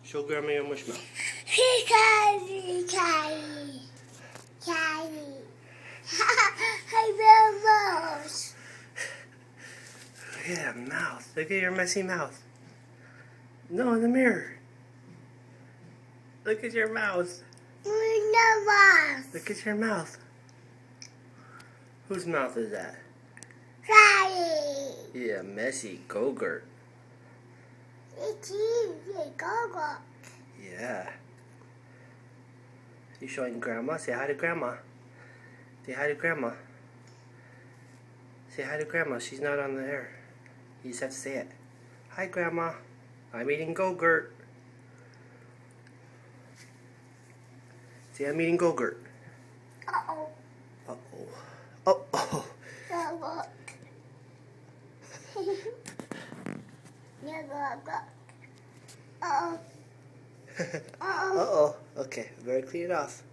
Show Grandma your mush mouth. Cali. Hi, mouse. Yeah, mouth. Look at your messy mouth. No, in the mirror. Look at your mouth. No mouse. Look at your mouth. Whose mouth is that? Cali. Yeah, messy Go-Gurt. It's you, go. Yeah. You showing Grandma? Say hi to Grandma. Say hi to Grandma. Say hi to Grandma. She's not on the air. You just have to say it. Hi, Grandma. I'm eating Go-Gurt. Say I'm eating Go-Gurt. Uh-oh. Uh-oh. Uh-oh. Look. Look. Uh-oh. Uh-oh. Okay, we better clean it off.